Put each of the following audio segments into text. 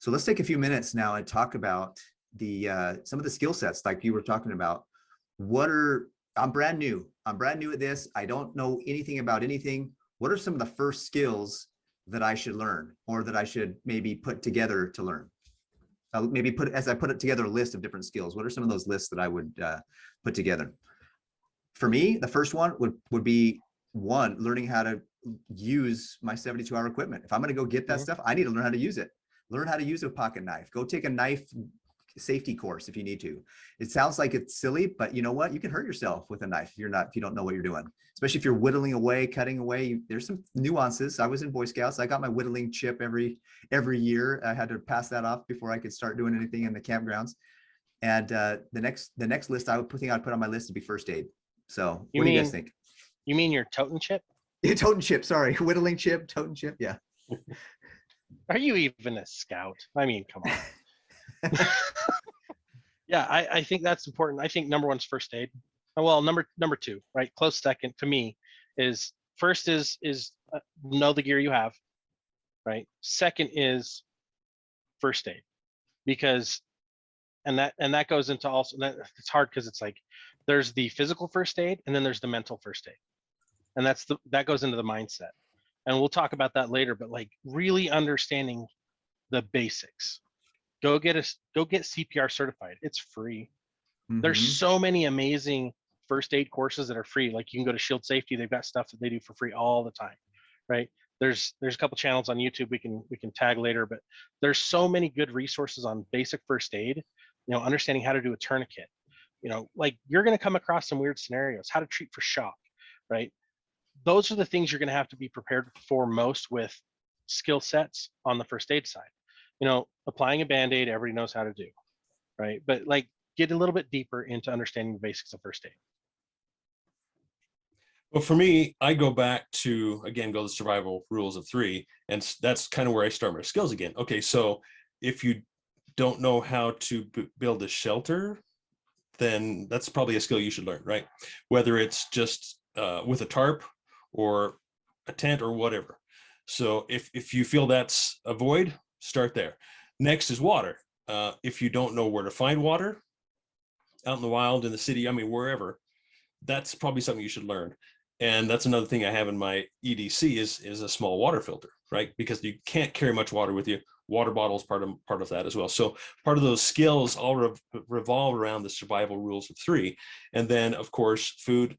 So let's take a few minutes now and talk about the some of the skill sets like you were talking about. I'm brand new. I'm brand new at this. I don't know anything about anything. What are some of the first skills that I should learn, or that I should maybe put together to learn? Maybe as I put it together a list of different skills. What are some of those lists that I would put together? For me, the first one would be learning how to use my 72-hour equipment. If I'm going to go get that stuff, I need to learn how to use it. Learn how to use a pocket knife. Go take a knife safety course if you need to. It sounds like it's silly, but you know what? You can hurt yourself with a knife if you don't know what you're doing. Especially if you're whittling away, cutting away. There's some nuances. I was in Boy Scouts. I got my whittling chip every year. I had to pass that off before I could start doing anything in the campgrounds. And the next list I'd put on my list would be first aid. So what do you guys think? You mean your totem chip? Yeah, totem chip. Sorry, whittling chip, totem chip. Yeah. Are you even a scout? I mean, come on. Yeah, I think that's important. I think number 1 is first aid. Well, number 2, right? Close second to me is first is know the gear you have, right? Second is first aid, because and that goes into also that it's hard because it's like there's the physical first aid and then there's the mental first aid, and that goes into the mindset. And we'll talk about that later, but like really understanding the basics. Go get CPR certified. It's free. There's so many amazing first aid courses that are free. Like you can go to Shield Safety. They've got stuff that they do for free all the time, right? There's a couple channels on YouTube we can tag later, but there's so many good resources on basic first aid, understanding how to do a tourniquet, like you're going to come across some weird scenarios, how to treat for shock, right? Those are the things you're going to have to be prepared for most with skill sets on the first aid side. Applying a Band-Aid, everybody knows how to do, right? But like get a little bit deeper into understanding the basics of first aid. Well, for me, I go back to, again, go to the survival rules of 3, and that's kind of where I start my skills again. Okay, so if you don't know how to build a shelter, then that's probably a skill you should learn, right? Whether it's just with a tarp or a tent or whatever. So if you feel that's a void, start there. Next is water. If you don't know where to find water out in the wild, in the city, I mean, wherever, that's probably something you should learn. And that's another thing I have in my EDC is a small water filter, right? Because you can't carry much water with you. Water bottles part of that as well. So part of those skills all revolve around the survival rules of 3. And then of course, food.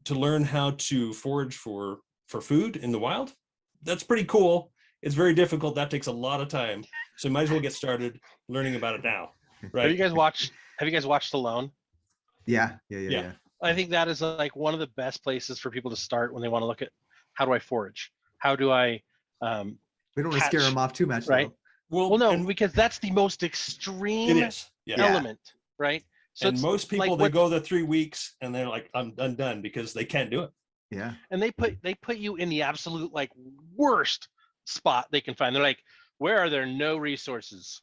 To learn how to forage for food in the wild, that's pretty cool. It's very difficult. That takes a lot of time. So you might as well get started learning about it now, right? Have you guys watched Alone? Yeah. I think that is like one of the best places for people to start when they want to look at how do I forage? How do I we don't want to scare them off too much, right? Though. Well, no, because that's the most extreme element, right? So and most people, like, they go the 3 weeks and they're like, I'm done, because they can't do it. Yeah. And they put you in the absolute like worst spot they can find. They're like, where are there no resources?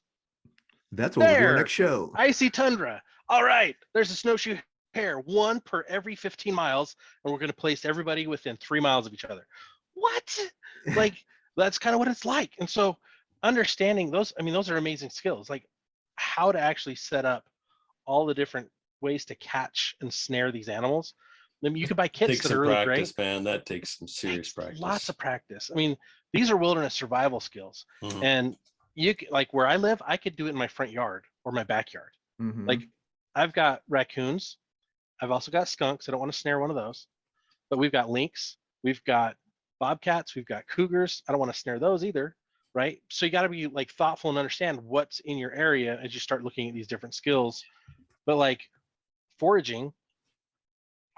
That's what we'll do our next show. Icy tundra. All right, there's a snowshoe hare, 1 per every 15 miles, and we're going to place everybody within 3 miles of each other. What? Like, that's kind of what it's like. And so understanding those, I mean, those are amazing skills, like how to actually set up all the different ways to catch and snare these animals. I mean, you could buy kits that are really practice, great. Man, that takes some serious practice. Lots of practice. I mean, these are wilderness survival skills. And like where I live, I could do it in my front yard or my backyard. Like I've got raccoons. I've also got skunks. I don't want to snare one of those, but we've got lynx, we've got bobcats, we've got cougars. I don't want to snare those either, right? So you got to be like thoughtful and understand what's in your area as you start looking at these different skills. But like foraging,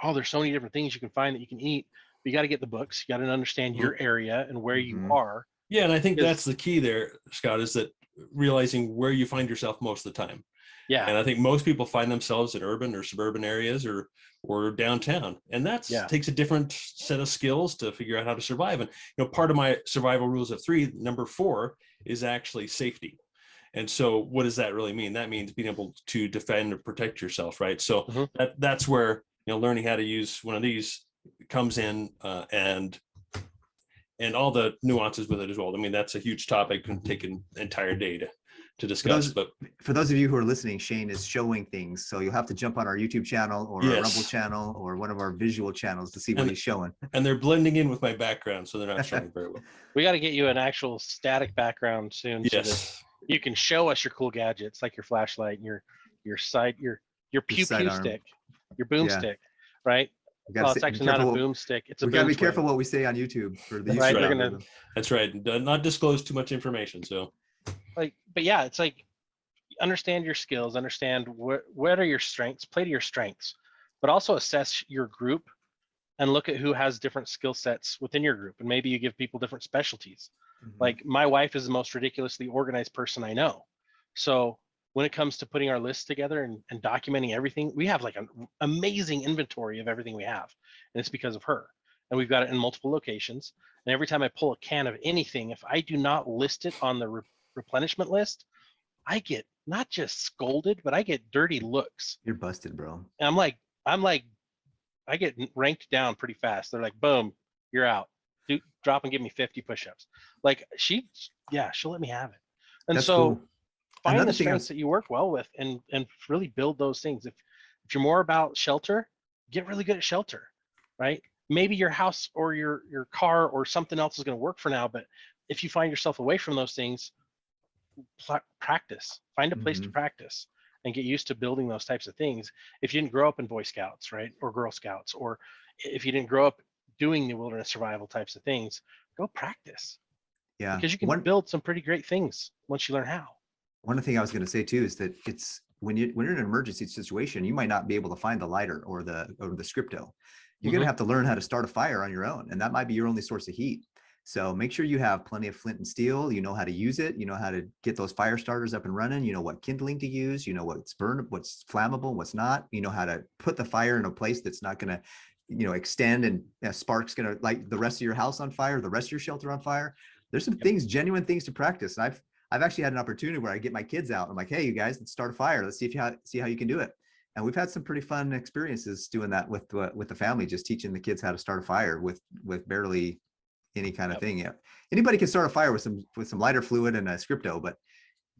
there's so many different things you can find that you can eat. But you got to get the books. You got to understand your area and where you are. Yeah, and I think that's the key there, Scott, is that realizing where you find yourself most of the time. Yeah. And I think most people find themselves in urban or suburban areas or downtown. And that takes a different set of skills to figure out how to survive. And, part of my survival rules of 3, number 4, is actually safety. And so what does that really mean? That means being able to defend or protect yourself, right? So that's where, learning how to use one of these comes in, and all the nuances with it as well. I mean, that's a huge topic and take an entire day to discuss. But for those of you who are listening, Shane is showing things, so you'll have to jump on our YouTube channel or our Rumble channel or one of our visual channels to see what he's showing. And they're blending in with my background, so they're not showing very well. We got to get you an actual static background soon, so that you can show us your cool gadgets, like your flashlight and your pew stick, your boomstick, right? Well, it's actually not a boomstick. It's a we got to be careful what we say on YouTube for the right. YouTube. That's right. Not disclose too much information. So, but yeah, it's like understand your skills, understand what are your strengths, play to your strengths, but also assess your group and look at who has different skill sets within your group, and maybe you give people different specialties. Like my wife is the most ridiculously organized person I know, so when it comes to putting our lists together and documenting everything, we have like an amazing inventory of everything we have. And it's because of her. And we've got it in multiple locations. And every time I pull a can of anything, if I do not list it on the replenishment list, I get not just scolded, but I get dirty looks. You're busted, bro. And I'm like, I get ranked down pretty fast. They're like, boom, you're out. Drop and give me 50 push-ups. Like she'll let me have it. And that's so cool. Find the strengths that you work well with and really build those things. If you're more about shelter, get really good at shelter, right? Maybe your house or your car or something else is going to work for now, but if you find yourself away from those things, practice. Find a place to practice and get used to building those types of things. If you didn't grow up in Boy Scouts, right, or Girl Scouts, or if you didn't grow up doing the wilderness survival types of things, go practice. Yeah, because you can build some pretty great things once you learn how. One thing I was going to say too is that it's when you're in an emergency situation, you might not be able to find the lighter or the scripto. You're going to have to learn how to start a fire on your own, and that might be your only source of heat. So make sure you have plenty of flint and steel. You know how to use it. You know how to get those fire starters up and running. You know what kindling to use. You know what's what's flammable, what's not. You know how to put the fire in a place that's not going to, extend and a spark's going to light the rest of your house on fire, the rest of your shelter on fire. There's some things, genuine things to practice. And I've actually had an opportunity where I get my kids out. I'm like, hey, you guys, let's start a fire. Let's see how you can do it. And we've had some pretty fun experiences doing that with the family, just teaching the kids how to start a fire with barely any kind of thing. Yeah, anybody can start a fire with some lighter fluid and a scripto, but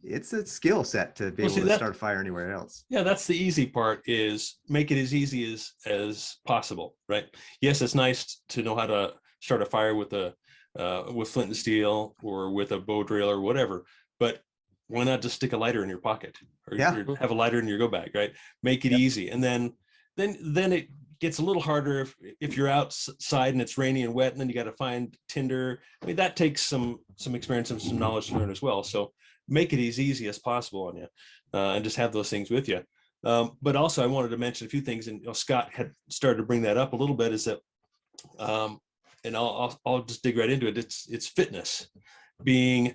it's a skill set to be able to start a fire anywhere else. Yeah, that's the easy part, is make it as easy as possible, right? Yes, it's nice to know how to start a fire with flint and steel or with a bow drill or whatever, but why not just stick a lighter in your pocket or have a lighter in your go bag, right? Make it easy. And then it gets a little harder if you're outside and it's rainy and wet, and then you got to find tinder. I mean, that takes some experience and some knowledge to learn as well. So make it as easy as possible on you, and just have those things with you. But also I wanted to mention a few things, and Scott had started to bring that up a little bit, is that, and I'll just dig right into it. It's fitness, being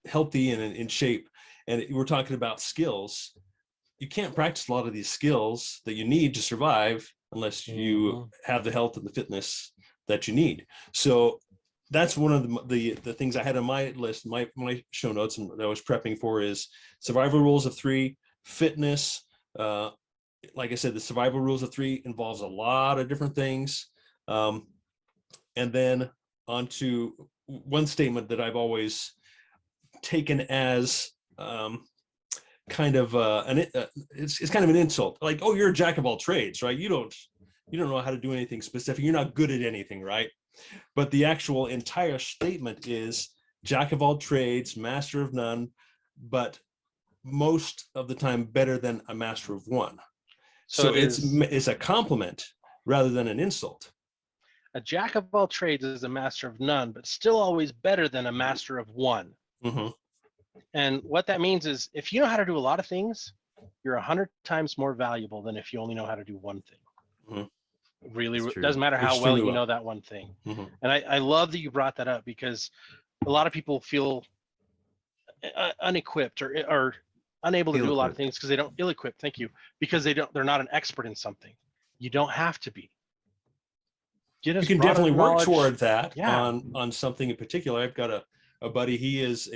healthy and in shape. And we're talking about skills. You can't practice a lot of these skills that you need to survive unless you have the health and the fitness that you need. So that's one of the things I had on my list, my show notes, and that I was prepping for, is survival rules of 3, fitness. Like I said, the survival rules of 3 involves a lot of different things. And then onto one statement that I've always taken as kind of it's kind of an insult, like, oh, you're a jack of all trades, right? You don't know how to do anything specific. You're not good at anything, right? But the actual entire statement is jack of all trades, master of none, but most of the time better than a master of one. So it's a compliment rather than an insult. A jack of all trades is a master of none, but still always better than a master of one. And what that means is, if you know how to do a lot of things, you're 100 times more valuable than if you only know how to do one thing. Really, doesn't matter how well you know that one thing. And I love that you brought that up, because a lot of people feel unequipped or unable to do a lot of things because they don't ill-equipped. Thank you. Because they're not an expert in something. You don't have to be. You can definitely work toward that on something in particular. I've got a buddy. He's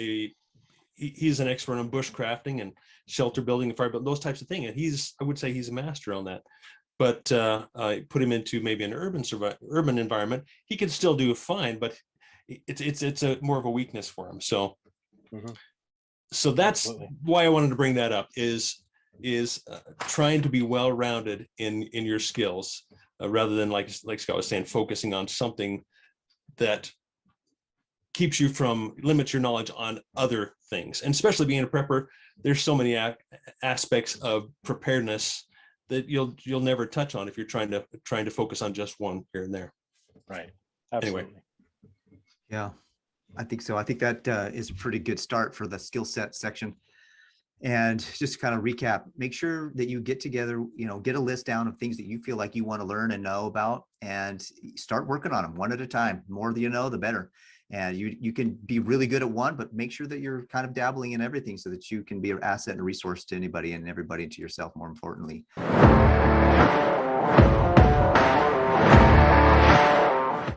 an expert on bushcrafting and shelter building and fire building, those types of things. And I would say he's a master on that. But I put him into maybe an urban environment. He can still do fine, but it's a more of a weakness for him. So So that's Absolutely. why I wanted to bring that up is trying to be well-rounded in your skills, rather than like Scott was saying, focusing on something that keeps you from limits your knowledge on other things. And especially being a prepper, there's so many aspects of preparedness that you'll never touch on if you're trying to focus on just one here and there. Right. Absolutely. Anyway. Yeah, I think so. I think that is a pretty good start for the skill set section. And just to kind of recap, make sure that you get together, get a list down of things that you feel like you want to learn and know about, and start working on them one at a time. The more that you know, the better. And you can be really good at one, but make sure that you're kind of dabbling in everything so that you can be an asset and a resource to anybody and everybody, to yourself, more importantly.